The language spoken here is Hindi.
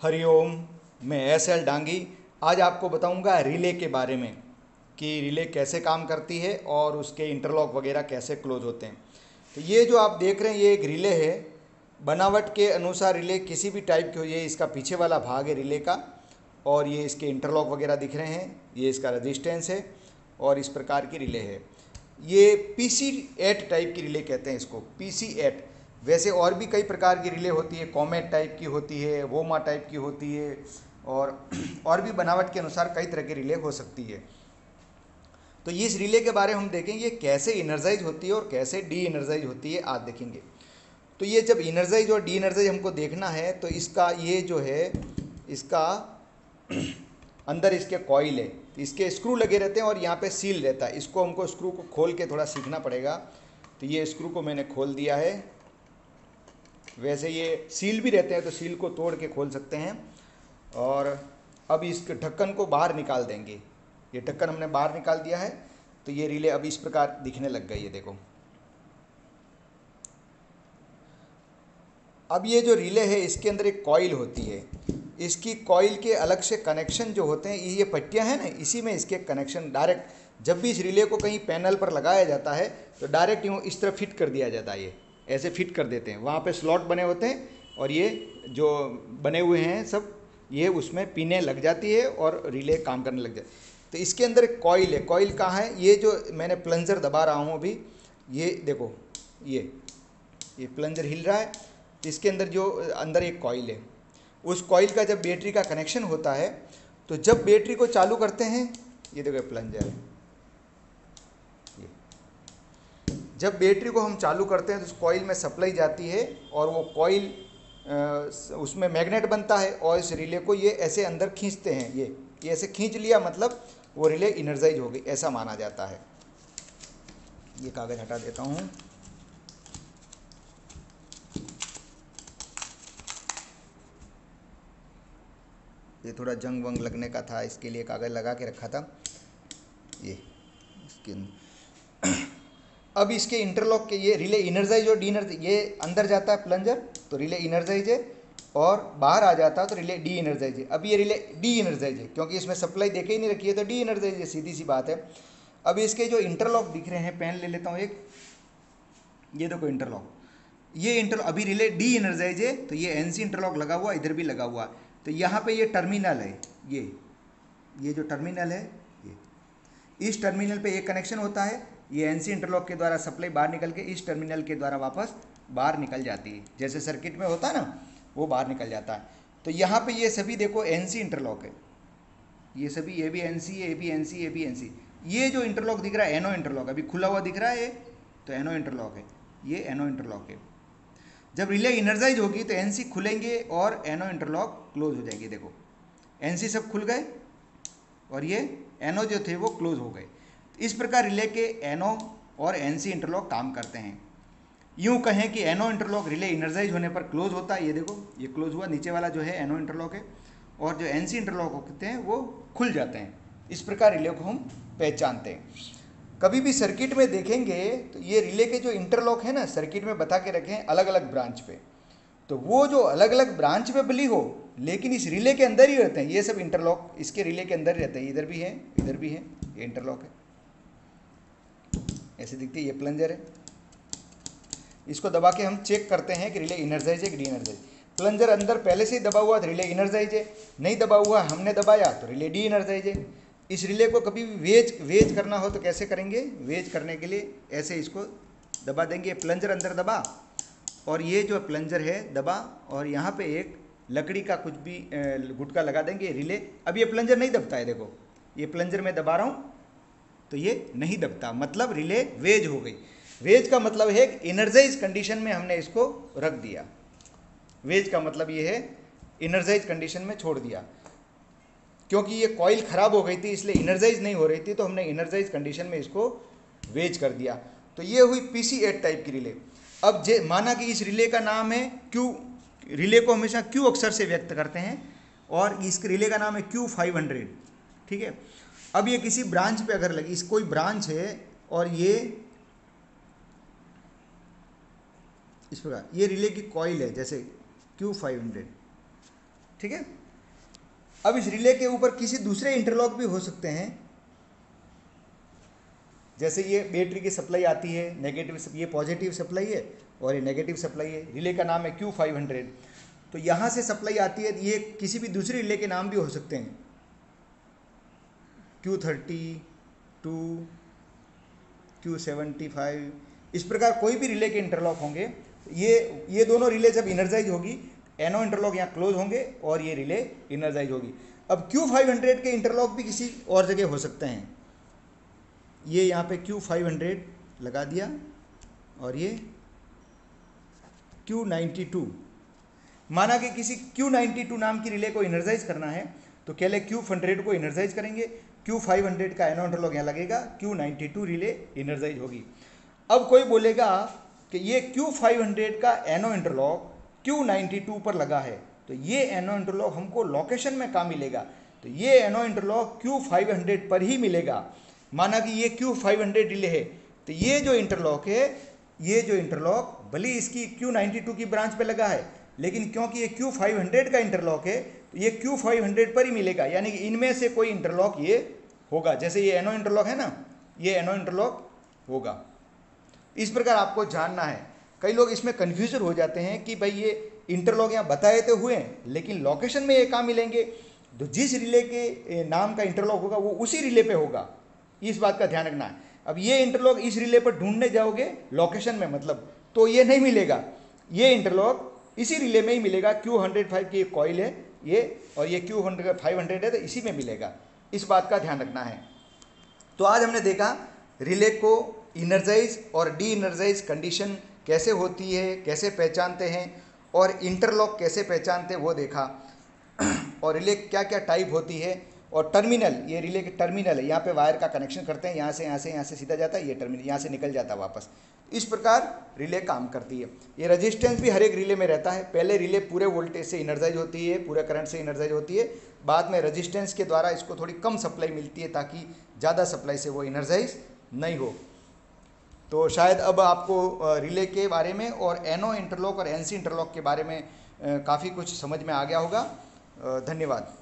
हरिओम। मैं एस एल डांगी। आज आपको बताऊंगा रिले के बारे में कि रिले कैसे काम करती है और उसके इंटरलॉक वगैरह कैसे क्लोज होते हैं। तो ये जो आप देख रहे हैं ये एक रिले है। बनावट के अनुसार रिले किसी भी टाइप की हो, ये इसका पीछे वाला भाग है रिले का और ये इसके इंटरलॉक वगैरह दिख रहे हैं, ये इसका रेजिस्टेंस है और इस प्रकार की रिले है। ये PC8 टाइप की रिले कहते हैं इसको, PC8। वैसे और भी कई प्रकार की रिले होती है, कॉमेट टाइप की होती है, वोमा टाइप की होती है और और भी बनावट के अनुसार कई तरह की रिले हो सकती है। तो ये इस रिले के बारे में हम देखेंगे कैसे इनर्जाइज होती है और कैसे डी इनर्जाइज होती है, आज देखेंगे। तो ये जब इनर्जाइज और डी इनर्जाइज हमको देखना है तो इसका ये जो है इसका अंदर इसके कॉइल है, इसके स्क्रू लगे रहते हैं और यहाँ पे सील रहता है। इसको हमको स्क्रू को खोल के थोड़ा सीखना पड़ेगा। तो ये स्क्रू को मैंने खोल दिया है। वैसे ये सील भी रहते हैं तो सील को तोड़ के खोल सकते हैं। और अब इस ढक्कन को बाहर निकाल देंगे। ये ढक्कन हमने बाहर निकाल दिया है। तो ये रिले अब इस प्रकार दिखने लग गई है, देखो। अब ये जो रिले है इसके अंदर एक कॉइल होती है। इसकी कॉइल के अलग से कनेक्शन जो होते हैं, ये पट्टियां हैं ना, इसी में इसके कनेक्शन डायरेक्ट जब भी इस रिले को कहीं पैनल पर लगाया जाता है तो डायरेक्ट यूँ इस तरह फिट कर दिया जाता है। ये ऐसे फिट कर देते हैं, वहाँ पे स्लॉट बने होते हैं और ये जो बने हुए हैं सब ये उसमें पीने लग जाती है और रिले काम करने लग जाती है। तो इसके अंदर एक कॉइल है। कॉइल कहाँ है? ये जो मैंने प्लंजर दबा रहा हूँ अभी, ये देखो, ये प्लंजर हिल रहा है। इसके अंदर जो अंदर एक कॉइल है, उस कॉइल का जब बैटरी का कनेक्शन होता है तो जब बैटरी को चालू करते हैं, ये देखो प्लंजर है, ये जब बैटरी को हम चालू करते हैं तो उस कॉइल में सप्लाई जाती है और वो कॉइल उसमें मैग्नेट बनता है और इस रिले को ये ऐसे अंदर खींचते हैं। ये ऐसे खींच लिया मतलब वो रिले इनर्जाइज हो गई, ऐसा माना जाता है। ये कागज़ हटा देता हूँ। ये थोड़ा जंग वंग लगने का था, इसके लिए कागज़ लगा के रखा था। ये इसके अब इसके इंटरलॉक के ये रिले इनर्जाइज और डी इनर्जाइज, ये अंदर जाता है प्लंजर तो रिले इनर्जाइज है और बाहर आ जाता है तो रिले डी इनर्जाइज है। अब ये रिले डी इनर्जाइज है क्योंकि इसमें सप्लाई देखे ही नहीं रखी है तो डी इनर्जाइज है, सीधी सी बात है। अब इसके जो इंटरलॉक दिख रहे हैं, पेन ले लेता हूँ एक, ये देखो इंटरलॉक, ये इंटरलॉक अभी रिले डी इनर्जाइज है तो ये एनसी इंटरलॉक लगा हुआ, इधर भी लगा हुआ। तो यहाँ पे ये टर्मिनल है, ये जो टर्मिनल है, ये इस टर्मिनल पे एक कनेक्शन होता है। ये एनसी इंटरलॉक के द्वारा सप्लाई बाहर निकल के इस टर्मिनल के द्वारा वापस बाहर निकल जाती है, जैसे सर्किट में होता है ना, वो बाहर निकल जाता है। तो यहाँ पे ये सभी देखो एनसी इंटरलॉक है, ये सभी, ये भी एनसी है, ये भी एनसी, ये भी एनसी। ये जो इंटरलॉक दिख रहा है एनो इंटरलॉक, अभी खुला हुआ दिख रहा है, तो एनो इंटरलॉक है, ये एनो इंटरलॉक है। जब रिले इनर्जाइज होगी तो एनसी खुलेंगे और एनो इंटरलॉक क्लोज हो जाएंगे। देखो एनसी सब खुल गए और ये एनो जो थे वो क्लोज हो गए। इस प्रकार रिले के एनो और एनसी इंटरलॉक काम करते हैं। यूँ कहें कि एनो इंटरलॉक रिले इनर्जाइज होने पर क्लोज होता है, ये देखो ये क्लोज हुआ, नीचे वाला जो है एनो इंटरलॉक है, और जो एनसी इंटरलॉक होते हैं वो खुल जाते हैं। इस प्रकार रिले को हम पहचानते हैं। कभी भी सर्किट में देखेंगे तो ये रिले के जो इंटरलॉक है ना, सर्किट में बता के रखे हैं अलग अलग ब्रांच पे, तो वो जो अलग अलग ब्रांच पे बली हो लेकिन इस रिले के अंदर ही रहते हैं। ये सब इंटरलॉक इसके रिले के अंदर ही रहते हैं, इधर भी है, इधर भी है, ये इंटरलॉक है, ऐसे दिखती है। ये प्लंजर है, इसको दबा के हम चेक करते हैं कि रिले इनर्जाइज है कि डी इनर्जाइज। प्लंजर अंदर पहले से ही दबा हुआ तो रिले इनर्जाइज है, नहीं दबा हुआ हमने दबाया तो रिले डी इनर्जाइज है। इस रिले को कभी भी वेज करना हो तो कैसे करेंगे? वेज करने के लिए ऐसे इसको दबा देंगे, प्लंजर अंदर दबा और ये जो प्लंजर है दबा और यहाँ पे एक लकड़ी का कुछ भी गुटका लगा देंगे रिले। अब ये प्लंजर नहीं दबता है, देखो ये प्लंजर मैं दबा रहा हूँ तो ये नहीं दबता, मतलब रिले वेज हो गई। वेज का मतलब है इनर्जाइज कंडीशन में हमने इसको रख दिया। वेज का मतलब ये है इनर्जाइज कंडीशन में छोड़ दिया, क्योंकि ये कॉइल खराब हो गई थी इसलिए इनर्जाइज नहीं हो रही थी, तो हमने इनर्जाइज कंडीशन में इसको वेज कर दिया। तो ये हुई PC8 टाइप की रिले। अब माना कि इस रिले का नाम है क्यू, रिले को हमेशा क्यू अक्षर से व्यक्त करते हैं और इस रिले का नाम है Q500, ठीक है। अब ये किसी ब्रांच पे अगर लगी, इस कोई ब्रांच है और ये इस प्रकार ये रिले की कॉइल है जैसे Q500, ठीक है। अब इस रिले के ऊपर किसी दूसरे इंटरलॉक भी हो सकते हैं, जैसे ये बैटरी की सप्लाई आती है, नेगेटिव, ये पॉजिटिव सप्लाई है और ये नेगेटिव सप्लाई है। रिले का नाम है Q500। तो यहाँ से सप्लाई आती है, ये किसी भी दूसरे रिले के नाम भी हो सकते हैं, Q32, Q75, इस प्रकार कोई भी रिले के इंटरलॉक होंगे। ये दोनों रिले जब इनर्जाइज होगी, एनो इंटरलॉक यहाँ क्लोज होंगे और ये रिले इनर्जाइज होगी। अब Q500 के इंटरलॉक भी किसी और जगह हो सकते हैं। ये यहाँ पे Q500 लगा दिया और ये Q92, माना कि किसी Q92 नाम की रिले को इनर्जाइज करना है तो पहले Q100 को इनर्जाइज करेंगे, Q500 का एनो इंटरलॉक यहाँ लगेगा, Q92 रिले इनर्जाइज होगी। अब कोई बोलेगा कि ये Q500 का एनो इंटरलॉक Q92 पर लगा है, तो ये एनो इंटरलॉक हमको लोकेशन में कहाँ मिलेगा? तो ये एनो इंटरलॉक Q500 पर ही मिलेगा। माना कि ये Q500 रिले है, तो ये जो इंटरलॉक है, ये जो इंटरलॉक भले इसकी Q92 की ब्रांच पे लगा है, लेकिन क्योंकि ये Q500 का इंटरलॉक है तो ये Q500 पर ही मिलेगा, यानी कि इनमें से कोई इंटरलॉक ये होगा। जैसे ये एनो इंटरलॉक है ना, ये एनो इंटरलॉक होगा। इस प्रकार आपको जानना है। कई लोग इसमें कन्फ्यूजन हो जाते हैं कि भाई ये इंटरलॉक यहाँ बताए तो हुए हैं, लेकिन लोकेशन में ये कहाँ मिलेंगे? तो जिस रिले के नाम का इंटरलॉक होगा वो उसी रिले पे होगा, इस बात का ध्यान रखना है। अब ये इंटरलॉक इस रिले पर ढूंढने जाओगे लोकेशन में, मतलब तो ये नहीं मिलेगा। ये इंटरलॉक इसी रिले में ही मिलेगा। Q105 की एक कॉइल है ये, और ये Q500 है, तो इसी में मिलेगा। इस बात का ध्यान रखना है। तो आज हमने देखा रिले को इनर्जाइज और डी इनर्जाइज कंडीशन कैसे होती है, कैसे पहचानते हैं, और इंटरलॉक कैसे पहचानते हैं वो देखा। और रिले क्या क्या टाइप होती है, और टर्मिनल, ये रिले के टर्मिनल है, यहाँ पे वायर का कनेक्शन करते हैं, यहाँ से सीधा जाता है, ये टर्मिनल यहाँ से निकल जाता है वापस। इस प्रकार रिले काम करती है। ये रेजिस्टेंस भी हर एक रिले में रहता है। पहले रिले पूरे वोल्टेज से इनर्जाइज होती है, पूरे करंट से इनर्जाइज होती है, बाद में रेजिस्टेंस के द्वारा इसको थोड़ी कम सप्लाई मिलती है ताकि ज़्यादा सप्लाई से वो इनर्जाइज नहीं हो। तो शायद अब आपको रिले के बारे में और एनो इंटरलॉक और एनसी इंटरलॉक के बारे में काफ़ी कुछ समझ में आ गया होगा। धन्यवाद।